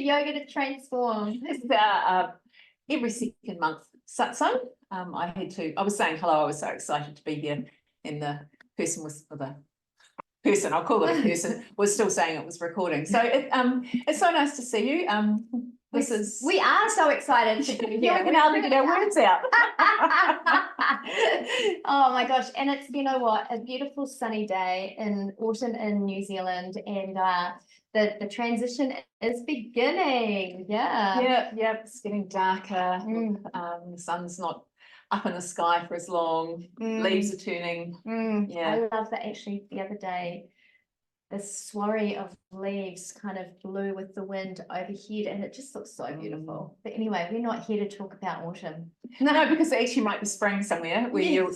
yoga to transform? This is every second month satsang. I was saying hello, I was so excited to be here, and the person I'll call it a person, was still saying it was recording. So it's so nice to see you. We are so excited to be here. We can hardly get our words out. Oh my gosh. And it's, you know what, a beautiful sunny day in autumn in New Zealand, and the transition is beginning. Yeah, it's getting darker. The sun's not up in the sky for as long. Leaves are turning. Yeah. I love that. Actually, the other day, the swirly of leaves kind of blew with the wind overhead, and it just looks so beautiful. But anyway, we're not here to talk about autumn. No, because it actually might be spring somewhere where you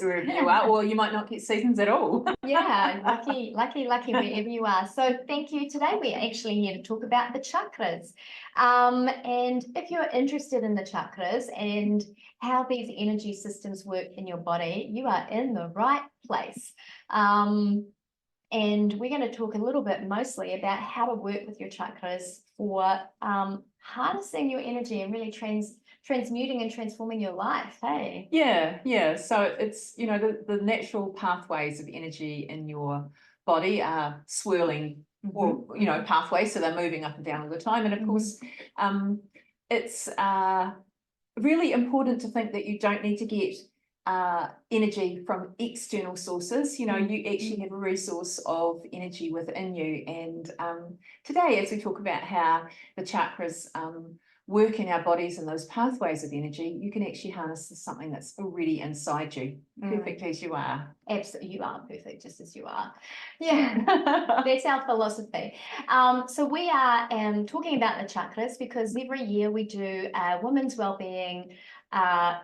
are, or you might not get seasons at all. Yeah, lucky wherever you are. So thank you. Today we're actually here to talk about the chakras. And if you're interested in the chakras and how these energy systems work in your body, you are in the right place. And we're going to talk a little bit mostly about how to work with your chakras for harnessing your energy and really transmuting and transforming your life. Hey. Yeah. So it's, the natural pathways of energy in your body are swirling, or pathways, so they're moving up and down all the time. And of course, it's really important to think that you don't need to get energy from external sources. You actually have a resource of energy within you. And today, as we talk about how the chakras work in our bodies and those pathways of energy, you can actually harness something that's already inside you, perfect as you are. Absolutely, you are perfect just as you are. Yeah, that's our philosophy. So we are talking about the chakras because every year we do a women's wellbeing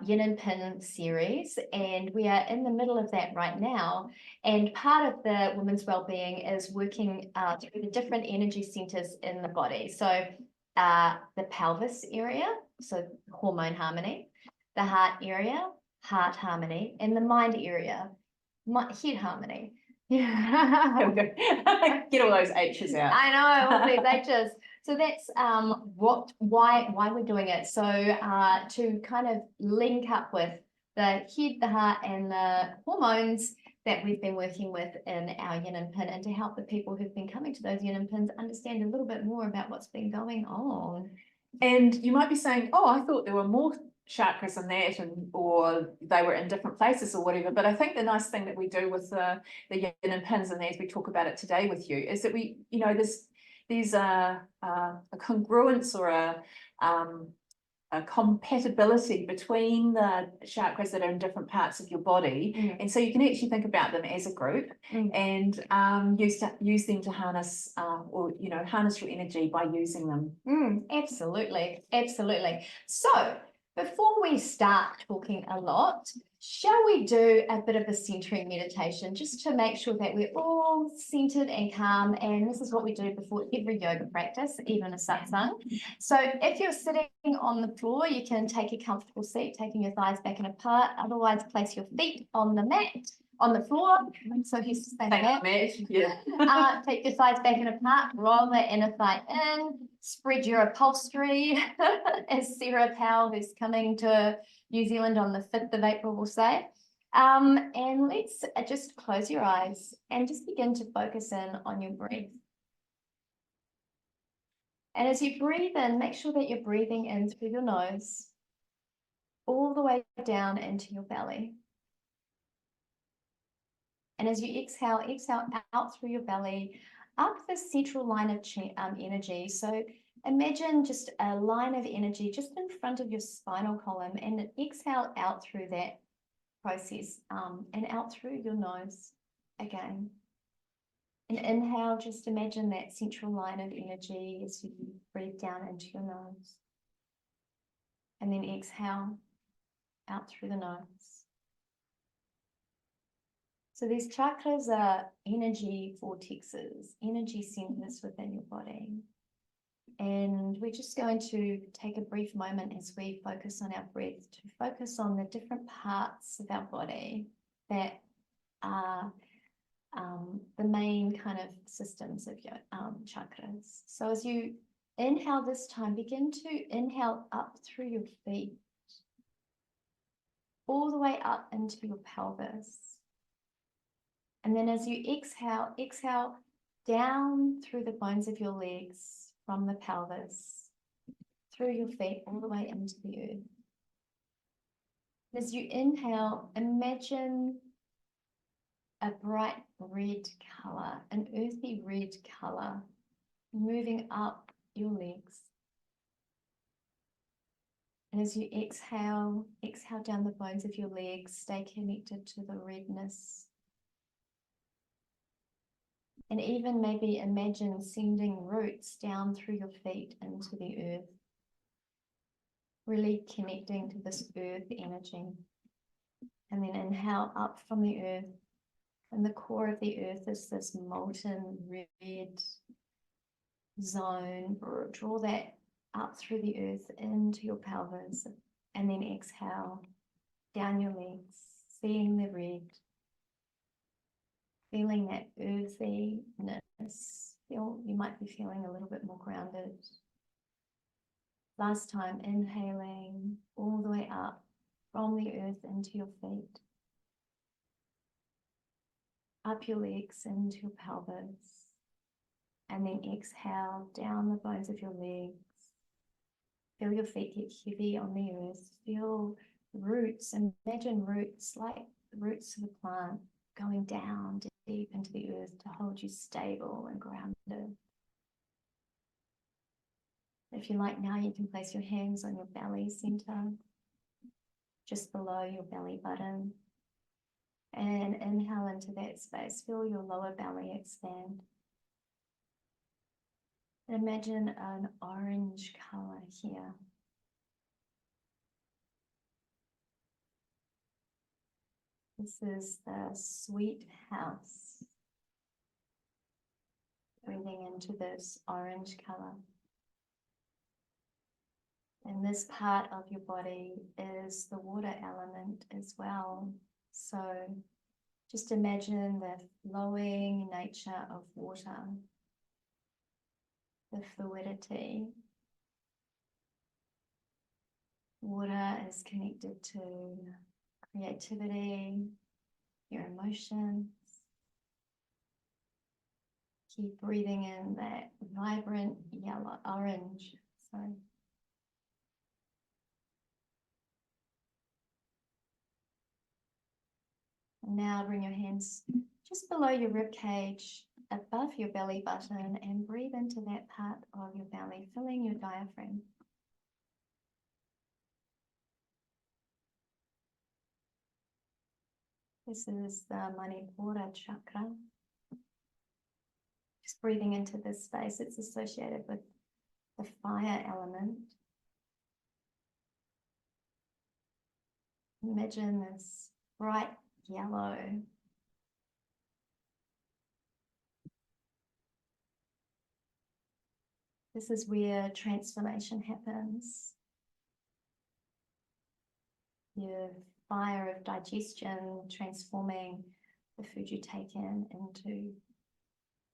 Yin&Pin series, and we are in the middle of that right now. And part of the women's wellbeing is working through the different energy centers in the body. So the pelvis area, so hormone harmony, the heart area, heart harmony, and the mind area, head harmony. Yeah. Get all those H's out. I know, all these H's. So that's why we're doing it. So to kind of link up with the head, the heart, and the hormones that we've been working with in our Yin&Pin, and to help the people who've been coming to those Yin&Pins understand a little bit more about what's been going on. And you might be saying, oh, I thought there were more chakras in that, or they were in different places or whatever. But I think the nice thing that we do with the Yin&Pins, and as we talk about it today with you, is that we, there's a congruence or a compatibility between the chakras that are in different parts of your body. And so you can actually think about them as a group and use them to harness harness your energy by using them. Absolutely. So before we start talking a lot, shall we do a bit of a centering meditation just to make sure that we're all centered and calm? And this is what we do before every yoga practice, even a satsang. So if you're sitting on the floor, you can take a comfortable seat, taking your thighs back and apart. Otherwise, place your feet on the mat, on the floor. So you stay back. Take your thighs back and apart. Roll the inner thigh in. Spread your upholstery, as Sarah Powell, who's coming to New Zealand on the 5th of April, will say. And let's just close your eyes and just begin to focus in on your breath. And as you breathe in, make sure that you're breathing in through your nose, all the way down into your belly. And as you exhale out through your belly, up the central line of energy. So imagine just a line of energy just in front of your spinal column, and exhale out through that process and out through your nose again. And inhale, just imagine that central line of energy as you breathe down into your nose. And then exhale out through the nose. So these chakras are energy vortexes, energy centers within your body. And we're just going to take a brief moment as we focus on our breath to focus on the different parts of our body that are the main kind of systems of your chakras. So as you Inhale this time, begin to inhale up through your feet, all the way up into your pelvis. And then as you exhale, exhale down through the bones of your legs from the pelvis, through your feet, all the way into the earth. As you inhale, imagine a bright red color, an earthy red color, moving up your legs. And as you exhale, exhale down the bones of your legs, stay connected to the redness. And even maybe imagine sending roots down through your feet into the earth, really connecting to this earth energy. And then inhale up from the earth. And the core of the earth is this molten red zone. Draw that up through the earth into your pelvis. And then exhale down your legs, seeing the red. Feeling that earthiness. You might be feeling a little bit more grounded. Last time, inhaling all the way up from the earth into your feet. Up your legs into your pelvis. And then exhale down the bones of your legs. Feel your feet get heavy on the earth. Feel roots. Imagine roots like the roots of a plant going down deep into the earth to hold you stable and grounded. If you like now, you can place your hands on your belly center, just below your belly button. And inhale into that space. Feel your lower belly expand. And imagine an orange color here. This is the sweet house. Breathing into this orange color. And this part of your body is the water element as well. So just imagine the flowing nature of water, the fluidity. Water is connected to creativity, your emotions. Keep breathing in that vibrant yellow, orange, sorry. Now bring your hands just below your rib cage, above your belly button, and breathe into that part of your belly, filling your diaphragm. This is the Manipura chakra. Just breathing into this space, it's associated with the fire element. Imagine this bright yellow. This is where transformation happens. Your fire of digestion transforming the food you take in into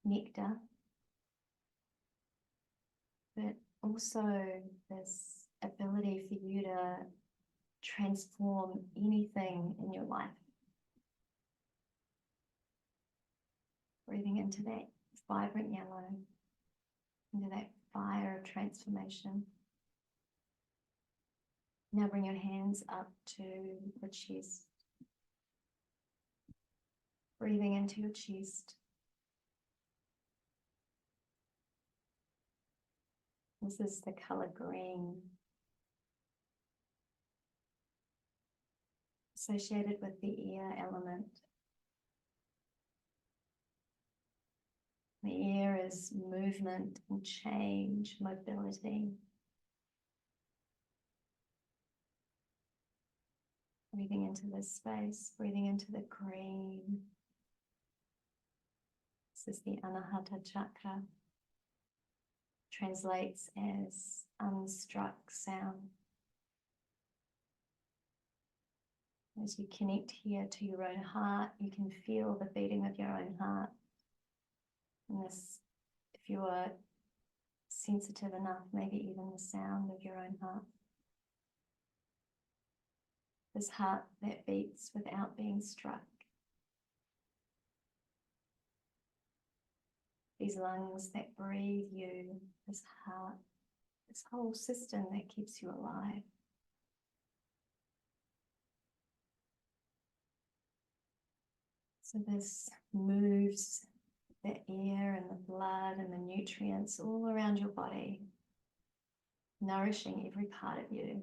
nectar. But also this ability for you to transform anything in your life. Breathing into that vibrant yellow, into that fire of transformation. Now bring your hands up to the chest. Breathing into your chest. This is the color green, associated with the air element. The air is movement and change, mobility. Breathing into this space, breathing into the green. This is the Anahata chakra. Translates as unstruck sound. As you connect here to your own heart, you can feel the beating of your own heart. And this, if you are sensitive enough, maybe even the sound of your own heart. This heart that beats without being struck. These lungs that breathe you, this heart, this whole system that keeps you alive. So this moves the air and the blood and the nutrients all around your body, nourishing every part of you,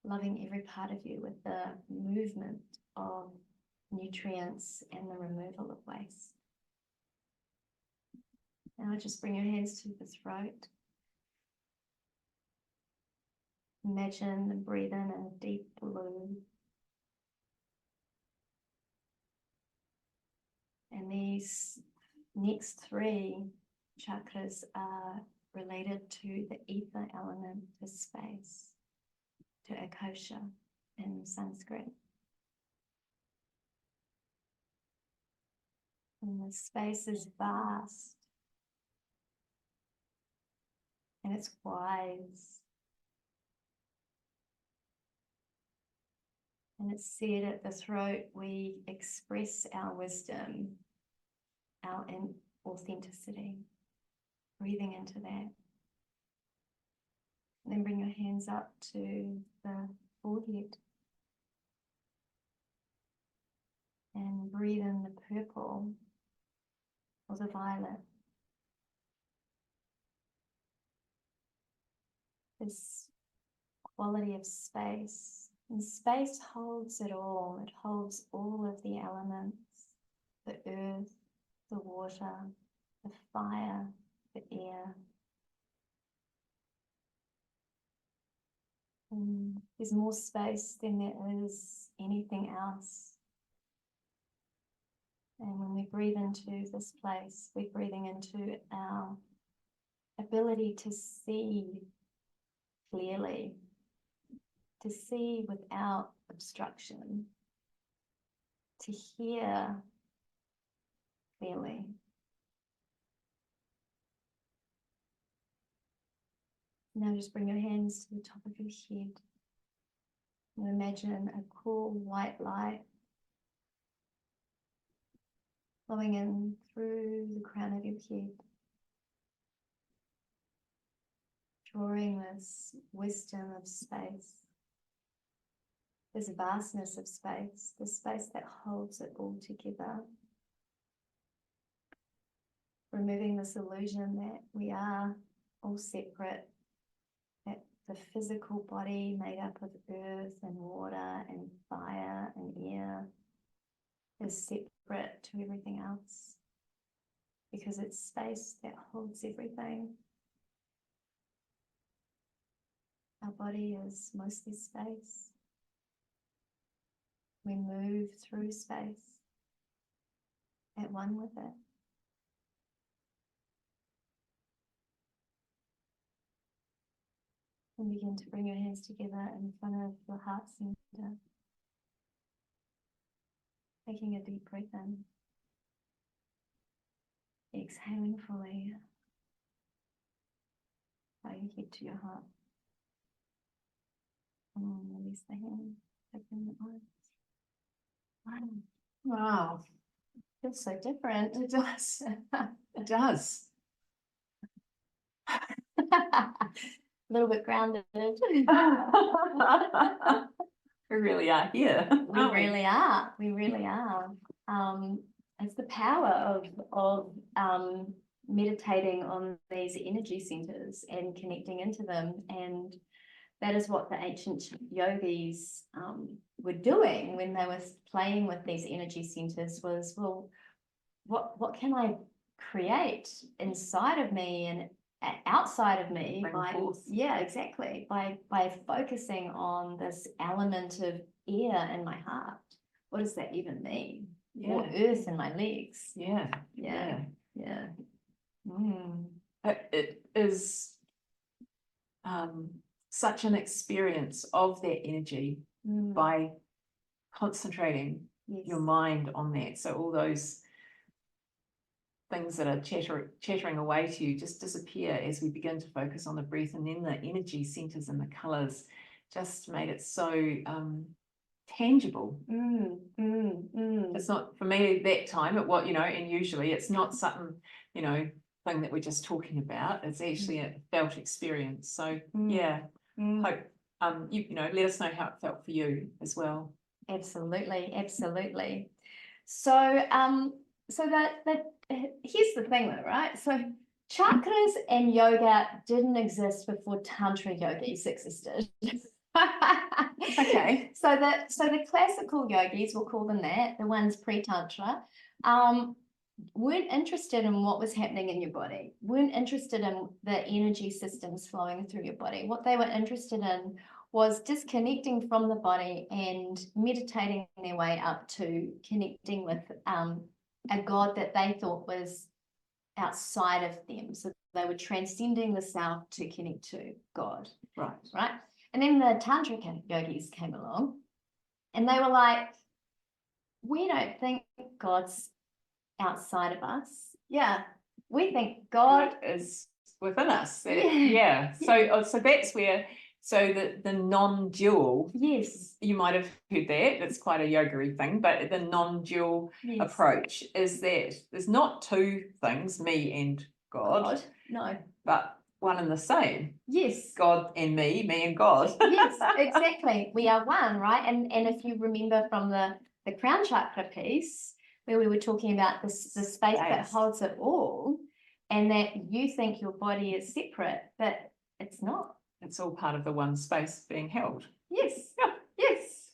loving every part of you with the movement of nutrients and the removal of waste. Now just bring your hands to the throat. Imagine and breathe in a deep blue. And these next three chakras are related to the ether element, to space, to akosha in Sanskrit. And the space is vast. And it's wise. And it's said at the throat, we express our wisdom, our authenticity, breathing into that. And then bring your hands up to the forehead. And breathe in the purple or the violet. This quality of space. And space holds it all. It holds all of the elements, the earth, the water, the fire, the air. And there's more space than there is anything else. And when we breathe into this place, we're breathing into our ability to see clearly, to see without obstruction, to hear clearly. Now just bring your hands to the top of your head. And imagine a cool white light flowing in through the crown of your head, drawing this wisdom of space, this vastness of space, the space that holds it all together, removing this illusion that we are all separate, that the physical body made up of earth and water and fire and air is separate to everything else, because it's space that holds everything. Our body is mostly space. We move through space at one with it. And begin to bring your hands together in front of your heart center. Taking a deep breath in. Exhaling fully. Bow your head to your heart. And release the hand. Open the eyes. Wow. Feels so different. It does. It does. A little bit grounded. We really are here. We really are. We really are. It's the power of meditating on these energy centers and connecting into them, and that is what the ancient yogis were doing when they were playing with these energy centers. Was, well, what can I create inside of me and outside of me by focusing on this element of air in my heart. What does that even mean? Yeah. Or earth in my legs. Yeah. It is such an experience of that energy by concentrating your mind on that. So all those things that are chattering away to you just disappear as we begin to focus on the breath, and then the energy centers and the colors just made it so tangible. It's not, for me that time, it was, and usually it's not something, thing that we're just talking about. It's actually a felt experience. So yeah, hope let us know how it felt for you as well. Absolutely, absolutely. So so that here's the thing though, right? So chakras and yoga didn't exist before Tantra yogis existed. Okay. So the classical yogis, we'll call them that, the ones pre-Tantra, weren't interested in what was happening in your body, weren't interested in the energy systems flowing through your body. What they were interested in was disconnecting from the body and meditating their way up to connecting with a God that they thought was outside of them. So they were transcending the self to connect to God. Right. And then the Tantric yogis came along and they were like, we don't think God's outside of us. Yeah. We think God is within us. Yeah. So that's where, so the non-dual, yes, you might have heard that, it's quite a yoga-y thing, but the non-dual yes. approach is that there's not two things, me and God. No. But one and the same. Yes. God and me and God. Yes, exactly. We are one, right? And if you remember from the crown chakra piece, where we were talking about the space that holds it all, and that you think your body is separate, but it's not. It's all part of the one space being held. Yes. Yeah. Yes.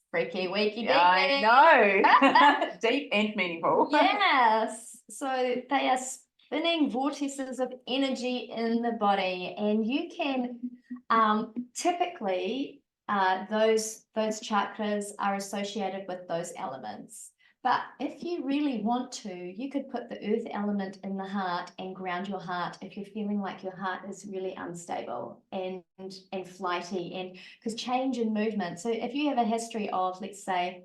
Freaky, wakey, I know. Deep and meaningful. Yes. So they are spinning vortices of energy in the body, and you can typically those chakras are associated with those elements. But if you really want to, you could put the earth element in the heart and ground your heart if you're feeling like your heart is really unstable and flighty, and because change and movement. So if you have a history of, let's say,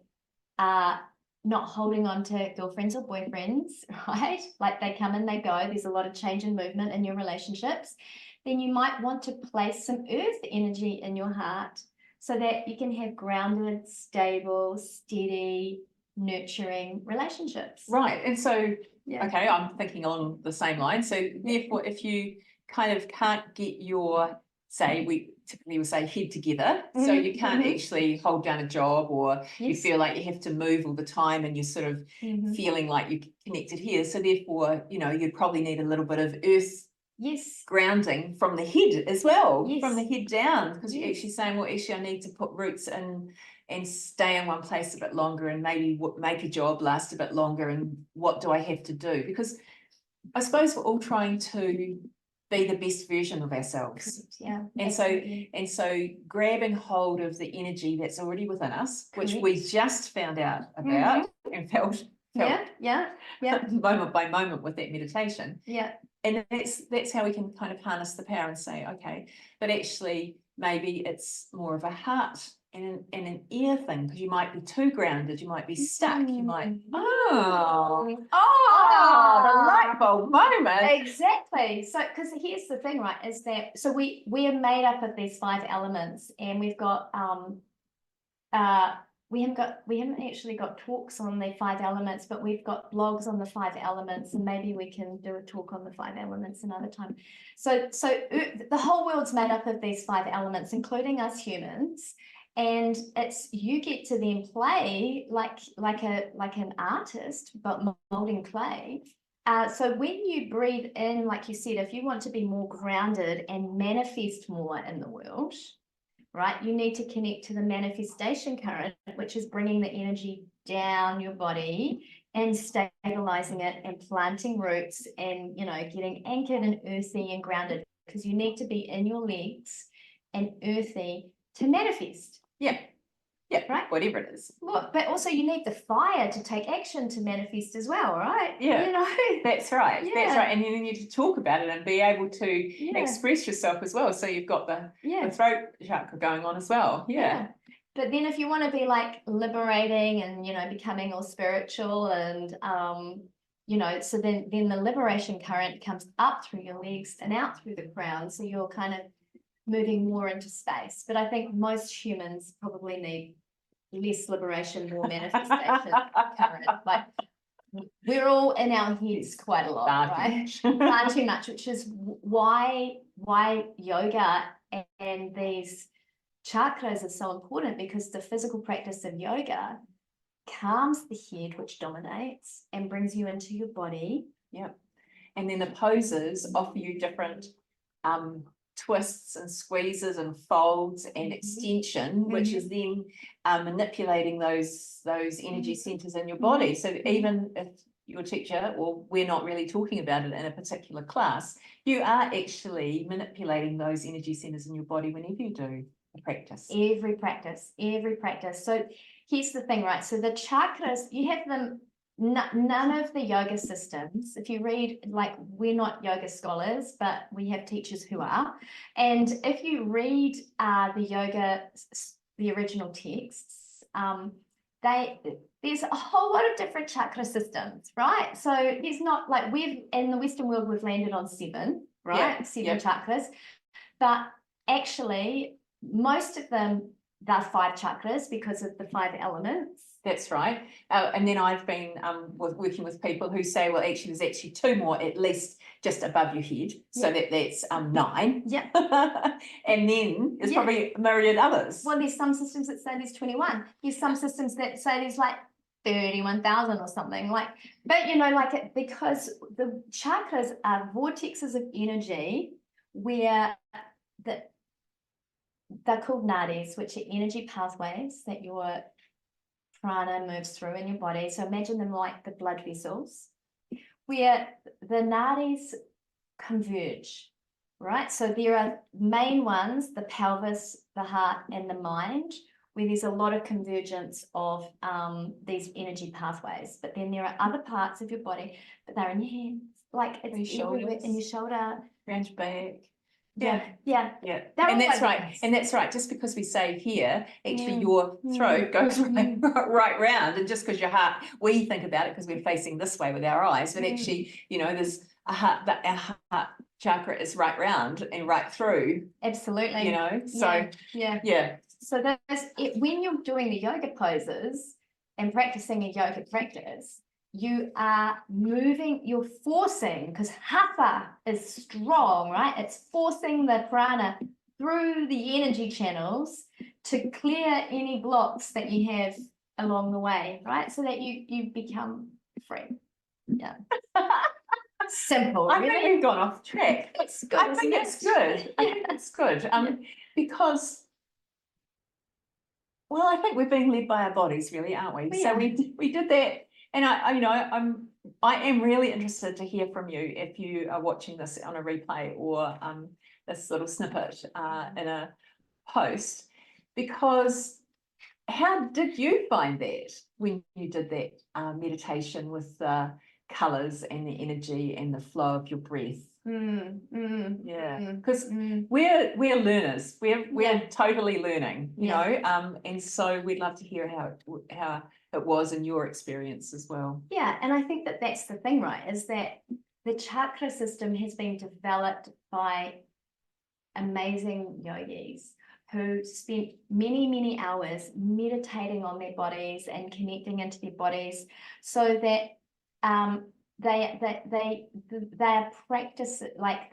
not holding on to girlfriends or boyfriends, right? Like they come and they go, there's a lot of change and movement in your relationships, then you might want to place some earth energy in your heart so that you can have grounded, stable, steady, nurturing relationships. Right. And so, yeah. Okay, I'm thinking along the same line. So therefore, if you kind of can't get your, say, we typically would say head together, so you can't actually hold down a job, or you feel like you have to move all the time and you're sort of feeling like you're connected here. So therefore, you'd probably need a little bit of earth grounding from the head as well, from the head down, because you're actually saying, well, actually I need to put roots in and stay in one place a bit longer, and maybe make a job last a bit longer, and what do I have to do? Because I suppose we're all trying to be the best version of ourselves. Yeah. And so grabbing hold of the energy that's already within us, which we just found out about and felt moment by moment with that meditation. Yeah. And that's how we can kind of harness the power and say, okay, but actually maybe it's more of a heart and an ear thing, because you might be too grounded, you might be stuck, you might the light bulb moment. Exactly. So because here's the thing, right, is that so we are made up of these 5 elements, and we've got we haven't actually got talks on the 5 elements, but we've got blogs on the 5 elements, and maybe we can do a talk on the 5 elements another time. So the whole world's made up of these 5 elements, including us humans, and it's, you get to then play like an artist, but molding clay. So when you breathe in, like you said, if you want to be more grounded and manifest more in the world, right, you need to connect to the manifestation current, which is bringing the energy down your body and stabilizing it and planting roots and, getting anchored and earthy and grounded, because you need to be in your legs and earthy to manifest. Yeah, right. Whatever it is. Look, but also you need the fire to take action to manifest as well, right? Yeah, that's right. Yeah. That's right. And you need to talk about it and be able to express yourself as well. So you've got the throat chakra going on as well. Yeah. But then if you want to be like liberating and, becoming all spiritual and, so then the liberation current comes up through your legs and out through the crown. So you're kind of moving more into space. But I think most humans probably need less liberation, more manifestation current. Like we're all in our heads quite a lot, right? Far too much, which is why yoga and these chakras are so important, because the physical practice of yoga calms the head, which dominates, and brings you into your body. Yep. And then the poses offer you different twists and squeezes and folds and extension, which is then manipulating those energy centers in your body. So even if your teacher, or we're not really talking about it in a particular class, you are actually manipulating those energy centers in your body whenever you do a practice. Every practice. So here's the thing, right? So the chakras, you have them, none of the yoga systems, if you read, like, we're not yoga scholars, but we have teachers who are. And if you read the yoga, the original texts, there's a whole lot of different chakra systems, right? So there's not like, in the Western world, we've landed on 7, right? 7 chakras, but actually most of them, they're 5 chakras because of the 5 elements. That's right. And then I've been working with people who say, well, actually, there's actually 2 more at least just above your head. So that's 9. Yeah. And then there's probably a myriad others. Well, there's some systems that say there's 21. There's some systems that say there's like 31,000 or something. Like, but because the chakras are vortexes of energy where they're called nadis, which are energy pathways that your prana moves through in your body. So imagine them like the blood vessels, where the nadis converge, right? So there are main ones, the pelvis, the heart, and the mind, where there's a lot of convergence of these energy pathways. But then there are other parts of your body, but they're in your hands, like it's everywhere, in your shoulder, around your back. Yeah. And that's right. And that's right. Just because we say here, actually your throat goes right round, and just because your heart, we think about it because we're facing this way with our eyes, but actually, there's a heart, that our heart chakra is right round and right through. Absolutely. So So when you're doing the yoga poses and practicing a yoga practice, you are moving, you're forcing, because hatha is strong, right? It's forcing the prana through the energy channels to clear any blocks that you have along the way, right? So that you become free. Yeah. Simple. I think we've gone off track. It's good. I think it's good. I think it's good. Because, well, I think we're being led by our bodies, really, aren't we? So we did that. And I am really interested to hear from you if you are watching this on a replay or this little snippet in a post, because how did you find that when you did that meditation with the colours and the energy and the flow of your breath? Because we're learners, we're totally learning, you know, and so we'd love to hear how it was in your experience as well. And I think that's the thing, right, is that the chakra system has been developed by amazing yogis who spent many hours meditating on their bodies and connecting into their bodies, so that they practice, like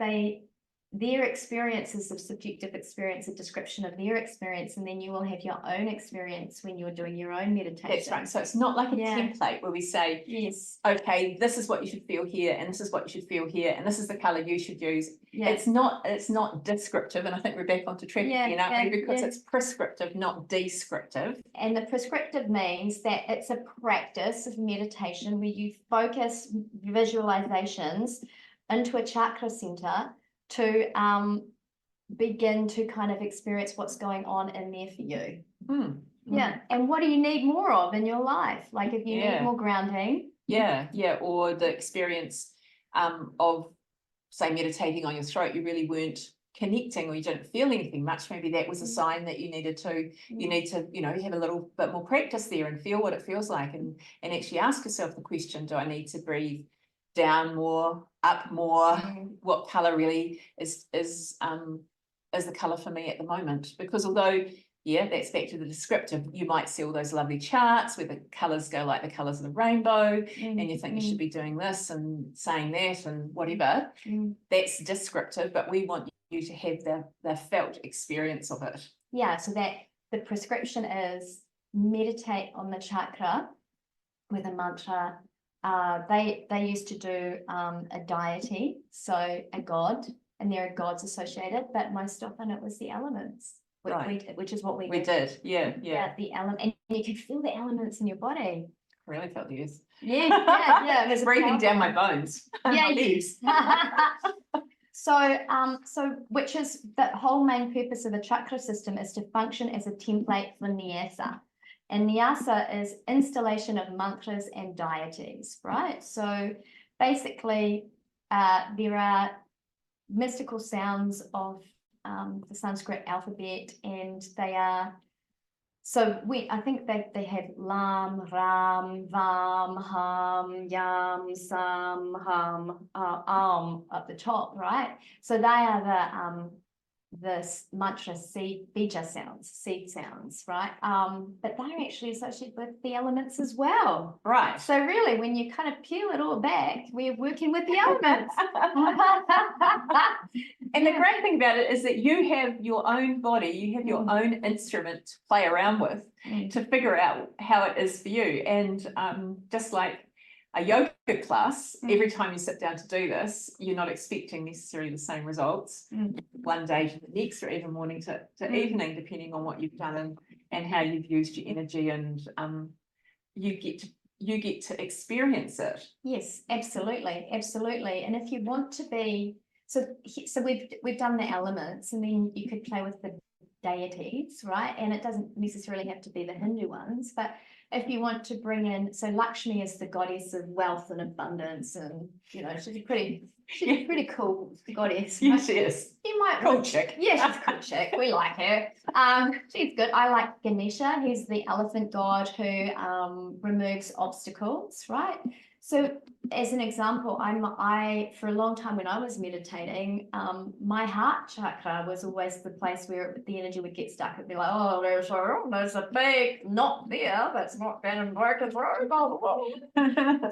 their experiences of subjective experience, a description of their experience, and then you will have your own experience when you're doing your own meditation. That's right. So it's not like a template where we say, yes, okay, this is what you should feel here, and this is what you should feel here, and this is the color you should use. It's not descriptive, and I think we're back onto track again, because it's prescriptive, not descriptive. And the prescriptive means that it's a practice of meditation where you focus visualizations into a chakra center to begin to kind of experience what's going on in there for you. And what do you need more of in your life? Like if you need more grounding. Or the experience of, say, meditating on your throat, you really weren't connecting, or you didn't feel anything much. Maybe that was a sign that you needed to, you need to, have a little bit more practice there and feel what it feels like, and actually ask yourself the question, do I need to breathe down more, up more, what color really is the color for me at the moment. Because although, yeah, that's back to the descriptive, you might see all those lovely charts where the colors go like the colors of the rainbow, and you think you should be doing this and saying that and whatever. That's descriptive, but we want you to have the felt experience of it. Yeah, so that the prescription is meditate on the chakra with a mantra. They used to do a deity, so a god, and there are gods associated, but most often it was the elements, which is what we did. Yeah. The element, and you can feel the elements in your body. I really felt the earth. Yeah. It was breathing down my bones. Yeah, leaves. So which is the whole main purpose of the chakra system is to function as a template for nyasa. And nyasa is installation of mantras and deities, right? So basically, there are mystical sounds of the Sanskrit alphabet, and they are, so I think they have Lam, Ram, Vam, Ham, Yam, Sam, Ham, at the top, right? So they are the mantra seed sounds, right? But they're actually associated with the elements as well. Right. So really, when you kind of peel it all back, we're working with the elements. And the great thing about it is that you have your own body, you have your own instrument to play around with to figure out how it is for you. And just like a yoga class, every time you sit down to do this, you're not expecting necessarily the same results one day to the next, or even morning to evening, depending on what you've done and how you've used your energy, and you get to experience it. Yes, absolutely. And if you want to be, so we've done the elements, and then you could play with the deities, right? And it doesn't necessarily have to be the Hindu ones, but if you want to bring in, so Lakshmi is the goddess of wealth and abundance, and she's a pretty cool goddess. Yes, she is. You might cool chick. Yeah, she's a cool chick. We like her. She's good. I like Ganesha. He's the elephant god who removes obstacles, right? So as an example, I for a long time when I was meditating, my heart chakra was always the place where the energy would get stuck. It'd be like, oh, there's a big knot there that's not going to work.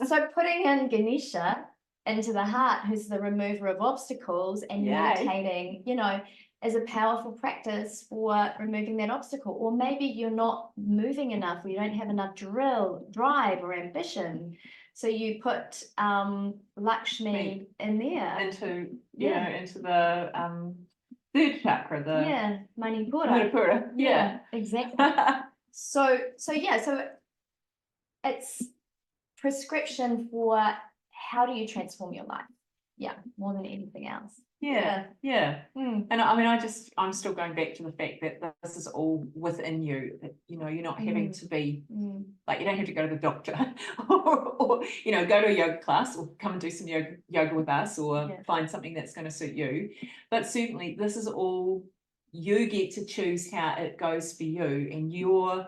So putting in Ganesha into the heart, who's the remover of obstacles, and meditating, is a powerful practice for removing that obstacle. Or maybe you're not moving enough, or you don't have enough drive or ambition. So you put Lakshmi in there. Into the third chakra, the Manipura. Yeah, exactly. So it's prescription for how do you transform your life? Yeah, more than anything else. Yeah. And I mean, I'm still going back to the fact that this is all within you. That, you're not having to be like, you don't have to go to the doctor or go to a yoga class, or come and do some yoga with us, or find something that's going to suit you. But certainly this is all, you get to choose how it goes for you, and you're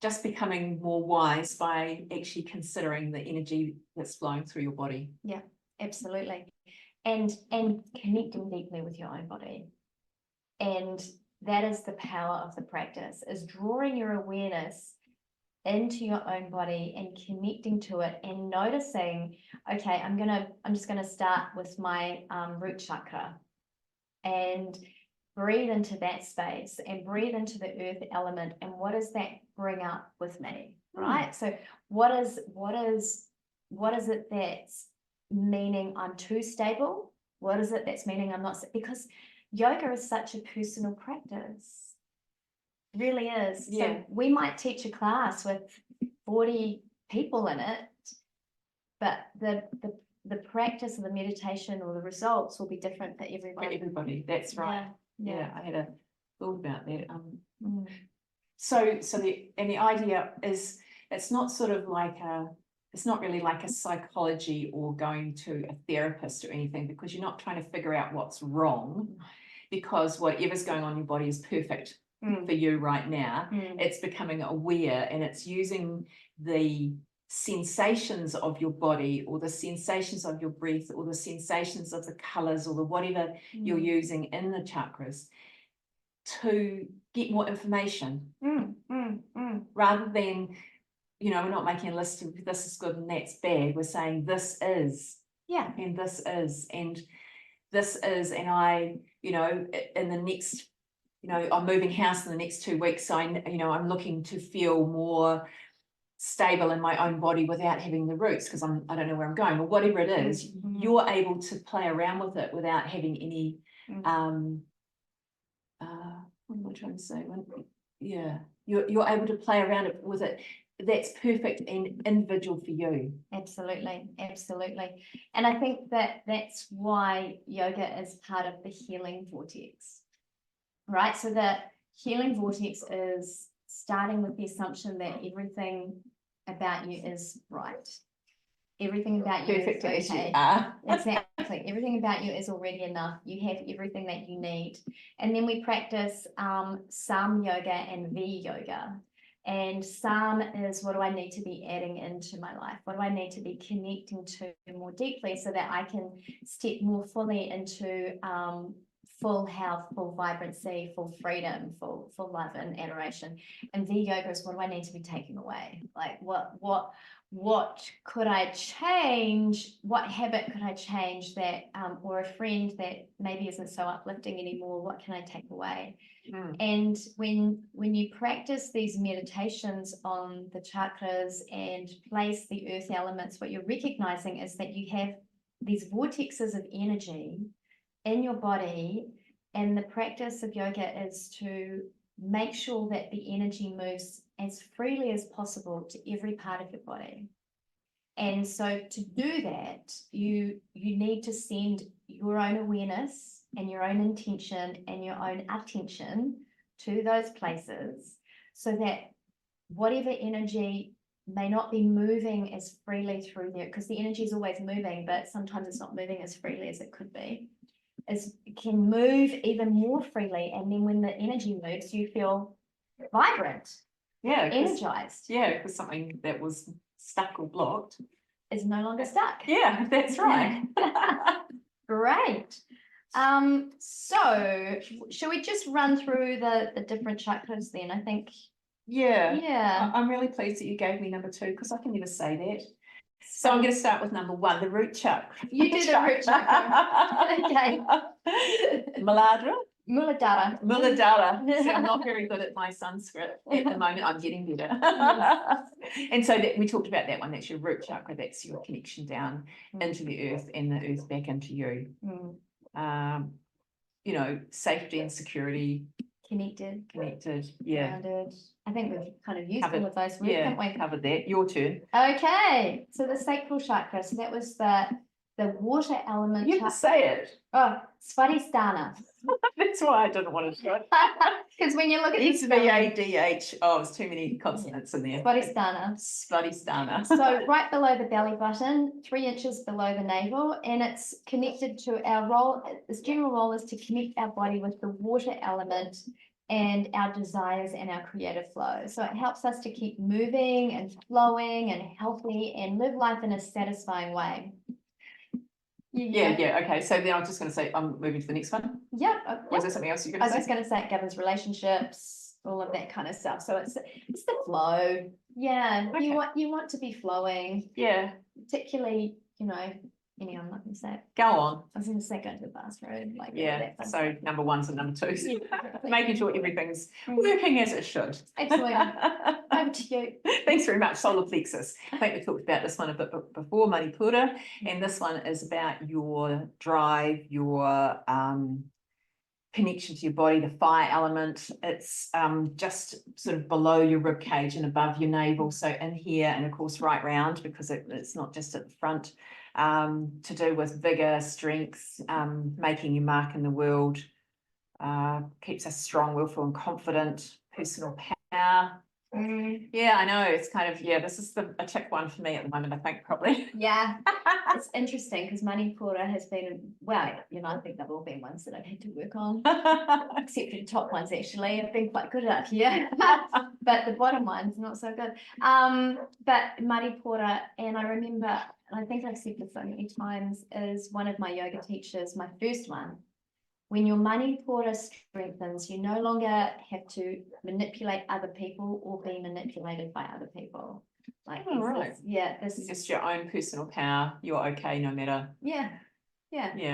just becoming more wise by actually considering the energy that's flowing through your body. Yeah, absolutely. And connecting deeply with your own body. And that is the power of the practice, is drawing your awareness into your own body and connecting to it, and noticing, okay, I'm just gonna start with my root chakra, and breathe into that space and breathe into the earth element, and what does that bring up with me, right? So what is it that's meaning I'm too stable? What is it that's meaning I'm not? Because yoga is such a personal practice. It really is. Yeah. So we might teach a class with 40 people in it, but the practice of the meditation or the results will be different for everybody. For everybody, that's right. Yeah, I had a thought about that. So the idea is, it's not sort of like it's not really like a psychology or going to a therapist or anything, because you're not trying to figure out what's wrong, because whatever's going on in your body is perfect for you right now. It's becoming aware, and it's using the sensations of your body, or the sensations of your breath, or the sensations of the colors, or the whatever you're using in the chakras, to get more information, rather than, you know, we're not making a list of this is good and that's bad. We're saying this is, and this is, and this is, and I, you know, in the next, you know, I'm moving house in the next 2 weeks, so I'm looking to feel more stable in my own body without having the roots, because I don't know where I'm going, or whatever it is. You're able to play around with it without having any what am I trying to say? You're able to play around it with it. That's perfect and individual for you. Absolutely, absolutely. And I think that that's why yoga is part of the healing vortex, right? So the healing vortex is starting with the assumption that everything about you is right. Everything about you Perfect is as you okay. are. Exactly. Everything about you is already enough. You have everything that you need. And then we practice Sam yoga and V yoga. And Sam is, what do I need to be adding into my life? What do I need to be connecting to more deeply so that I can step more fully into full health, full vibrancy, full freedom, full love and adoration. And V yoga is, what do I need to be taking away? Like what could I change? What habit could I change that, or a friend that maybe isn't so uplifting anymore? What can I take away? And when you practice these meditations on the chakras and place the earth elements, what you're recognizing is that you have these vortexes of energy in your body, and the practice of yoga is to make sure that the energy moves as freely as possible to every part of your body. And so to do that, you need to send your own awareness and your own intention and your own attention to those places, so that whatever energy may not be moving as freely through there, because the energy is always moving, but sometimes it's not moving as freely as it could be, can move even more freely. And then when the energy moves, you feel vibrant, energized. Yeah, because something that was stuck or blocked is no longer stuck. Yeah, that's right. Great. So shall we just run through the different chakras then? I think. Yeah. I'm really pleased that you gave me number 2, because I can never say that. So I'm going to start with number 1, the root chakra. You do the root chakra. Okay. Muladhara. So I'm not very good at my Sanskrit at the moment. I'm getting better. And so we talked about that one. That's your root chakra. That's your connection down into the earth, and the earth back into you. You know, safety and security. Connected. Yeah. Grounded. I think we've kind of used all of those words, haven't we? Covered that. Your turn. Okay. So the sacral chakra. So that was the water element. You have to say it. Oh, Svadhisthana. That's why I didn't want to do it. Because when you look at SVADH, it's too many consonants in there. Svadhisthana. So right below the belly button, 3 inches below the navel, and it's connected to our role. Its general role is to connect our body with the water element and our desires and our creative flow. So it helps us to keep moving and flowing and healthy and live life in a satisfying way. Yeah. Okay. So then I'm just going to say I'm moving to the next one. Yep. Or is there something else you're going to say? I was just going to say it governs relationships, all of that kind of stuff. So it's the flow. Yeah. Okay. You want to be flowing. Yeah. Particularly, anyway, I'm not going to say it. Go on. I was going to say go to the bathroom. So number 1s and number 2s. Yeah, making sure everything's working as it should. Absolutely. Over to you. Thanks very much. Solar plexus. I think we talked about this one a bit before, Manipura, and this one is about your drive, your connection to your body, the fire element. It's just sort of below your rib cage and above your navel, so in here, and of course right round, because it's not just at the front. To do with vigor, strength, making your mark in the world, keeps us strong, willful and confident, personal power, Yeah, I know. It's kind of, yeah, this is a tick one for me at the moment, I think, probably. Yeah, it's interesting because Manipura has been, well, you know, I think they've all been ones that I've had to work on, except for the top ones actually. I've been quite good up here, but the bottom ones not so good. But Manipura, and I remember, and I think I've said this so many times, is one of my yoga teachers, my first one. When your Manipura strengthens, you no longer have to manipulate other people or be manipulated by other people. Like, Oh, right. this It's just your own personal power. You're okay no matter. yeah,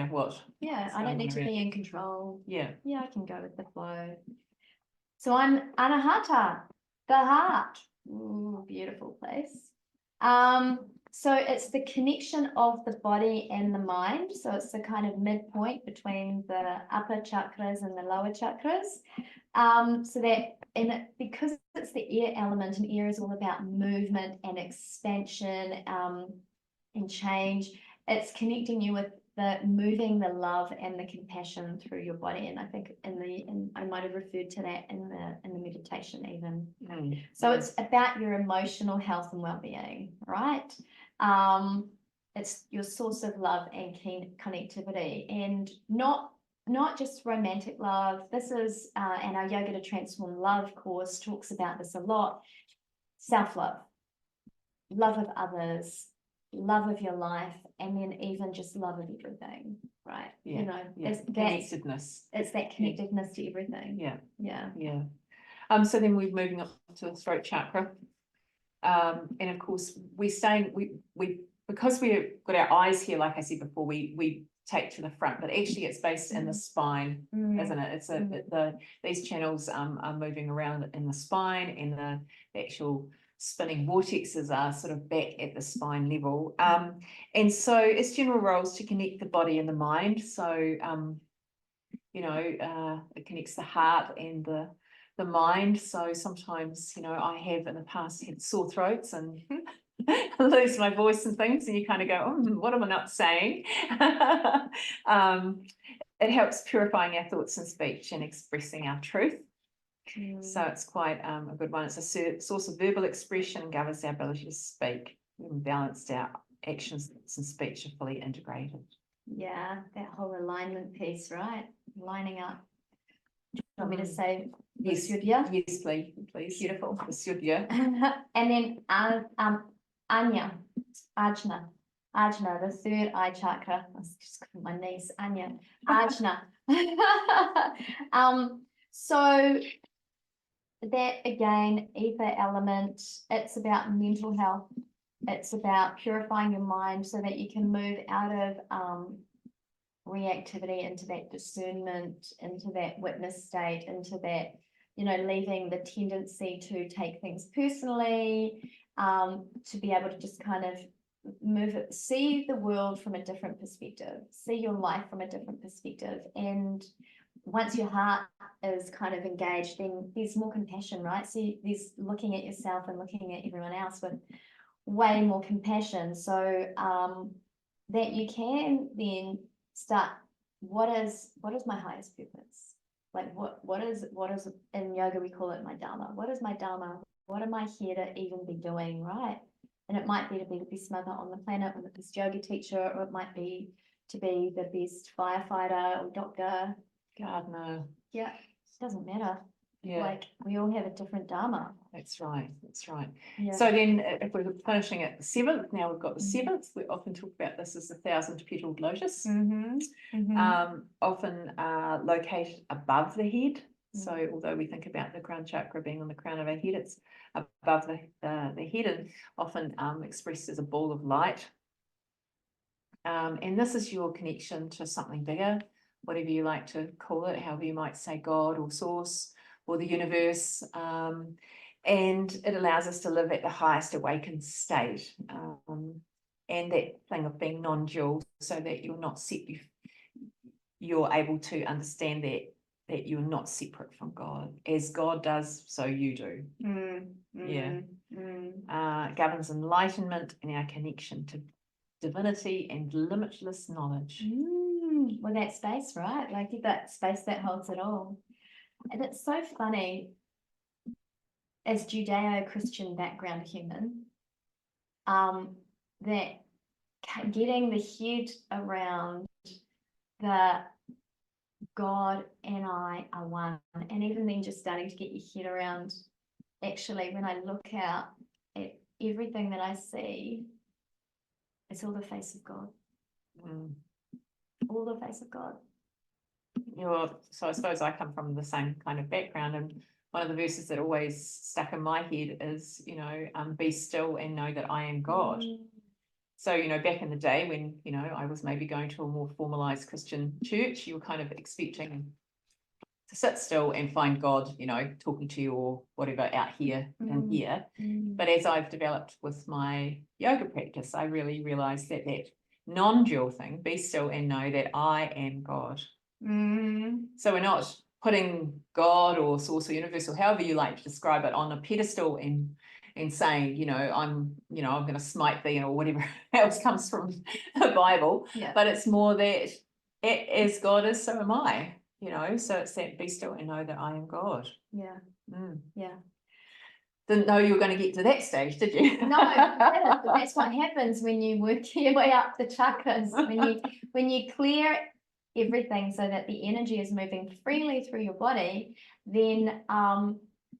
What. I don't need to be in control. Yeah. Yeah, I can go with the flow. So I'm Anahata, the heart. Ooh, beautiful place. So it's the connection of the body and the mind. So it's the kind of midpoint between the upper chakras and the lower chakras. So that, because it's the air element, and air is all about movement and expansion, and change, it's connecting you with the moving the love and the compassion through your body. And I think I might have referred to that in the meditation even. So it's about your emotional health and well-being, right? It's your source of love and connectivity, and not just romantic love. This is, and our Yoga to Transform Love course talks about this a lot. Self-love, love of others, love of your life, and then even just love of everything, right? Yeah, you know, it's connectedness. It's that connectedness to everything. Yeah. So then we're moving up to the throat chakra. And of course we because we've got our eyes here, like I said before, we take to the front, but actually it's based in the spine, isn't it? It's these channels are moving around in the spine, and the actual spinning vortexes are sort of back at the spine level. And so its general role is to connect the body and the mind. So it connects the heart and the mind. So sometimes, I have in the past had sore throats and lose my voice and things, and you kind of go, what am I not saying? It helps purifying our thoughts and speech and expressing our truth. So it's quite a good one. It's a source of verbal expression and governs our ability to speak. When balanced, our actions and speech are fully integrated. Yeah, that whole alignment piece, right? Lining up. Do you want me to say yes, yes, please. Beautiful. And then Anya, Ajna, the third eye chakra. I was just calling my niece Anya, Ajna. So that again, ether element, it's about mental health. It's about purifying your mind so that you can move out of reactivity into that discernment, into that witness state, into that, leaving the tendency to take things personally, to be able to just kind of see the world from a different perspective, see your life from a different perspective. And once your heart is kind of engaged, then there's more compassion, right? So there's looking at yourself and looking at everyone else with way more compassion, so that you can then start, what is my highest purpose? Like what is in yoga we call it my dharma. What is my dharma? What am I here to even be doing, right? And it might be to be the best mother on the planet, or the best yoga teacher, or it might be to be the best firefighter or doctor, gardener. Yeah, it doesn't matter. Yeah, like we all have a different dharma. That's right. Yeah. So then if we're finishing at the seventh, now we've got the seventh. We often talk about this as the 1,000-petaled lotus. Often located above the head. So although we think about the crown chakra being on the crown of our head, it's above the head, and often expressed as a ball of light. And this is your connection to something bigger, whatever you like to call it, however you might say, God or source or the universe. And it allows us to live at the highest awakened state, and that thing of being non-dual, so that you're not you're able to understand that you're not separate from God. As God does, so you do. Governs enlightenment and our connection to divinity and limitless knowledge. Well, that space, right? Like that space that holds it all. And it's so funny. as Judeo-Christian background human, that getting the head around the God and I are one, and even then just starting to get your head around, actually, when I look out at everything that I see, it's all the face of God. All the face of God. So I suppose I come from the same kind of background, and one of the verses that always stuck in my head is, be still and know that I am God. So, back in the day when, I was maybe going to a more formalized Christian church, you were kind of expecting to sit still and find God, talking to you or whatever out here and here. But as I've developed with my yoga practice, I really realized that non-dual thing, be still and know that I am God. So we're not putting God or source or universe or however you like to describe it on a pedestal and saying, I'm going to smite thee or whatever else comes from the Bible. Yeah. But it's more that as God is, so am I, so it's that be still and know that I am God. Yeah. Yeah. Didn't know you were going to get to that stage, did you? No, that's what happens when you work your way up the chakras. When you clear everything so that the energy is moving freely through your body, then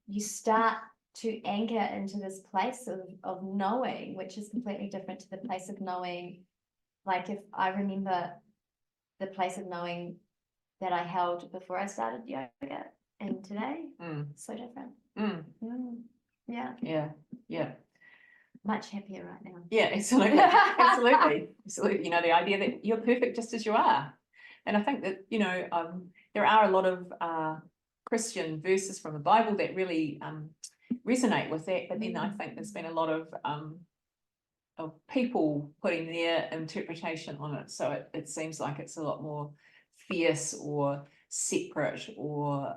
you start to anchor into this place of knowing, which is completely different to the place of knowing. Like, if I remember the place of knowing that I held before I started yoga and today, so different. Yeah. Much happier right now. Yeah, absolutely. Absolutely. The idea that you're perfect just as you are. And I think that, there are a lot of Christian verses from the Bible that really resonate with that. But then I think there's been a lot of people putting their interpretation on it. So it seems like it's a lot more fierce or separate or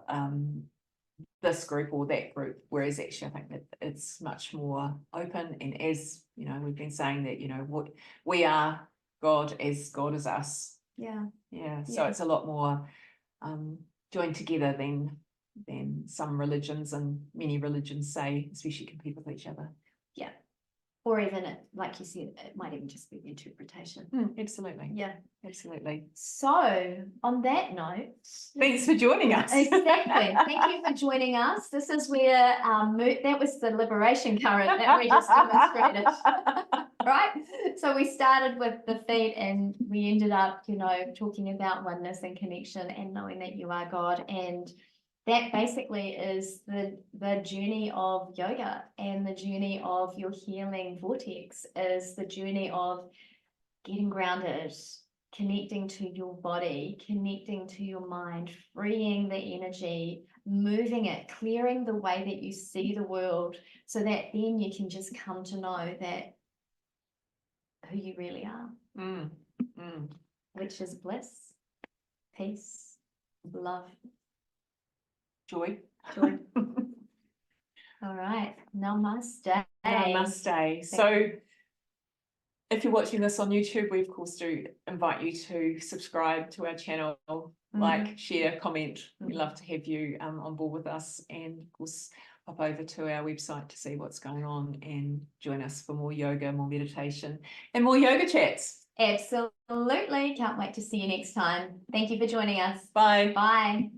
this group or that group, whereas actually I think that it's much more open. And as we've been saying that what we are God as God is us. So it's a lot more joined together than some religions, and many religions say, especially compete with each other. Or even like you said, it might even just be the interpretation. Absolutely. Absolutely. So on that note, thanks for joining us. Exactly. Thank you for joining us. This is where that was the liberation current that we just demonstrated. Right? So we started with the feet and we ended up, talking about oneness and connection and knowing that you are God. And that basically is the journey of yoga, and the journey of your healing vortex is the journey of getting grounded, connecting to your body, connecting to your mind, freeing the energy, moving it, clearing the way that you see the world, so that then you can just come to know that who you really are, which is bliss, peace, love, joy. All right. Namaste. Namaste. So if you're watching this on YouTube, we of course do invite you to subscribe to our channel, like, share, comment. We'd love to have you on board with us, and of course hop over to our website to see what's going on and join us for more yoga, more meditation, and more yoga chats. Absolutely. Can't wait to see you next time. Thank you for joining us. Bye. Bye.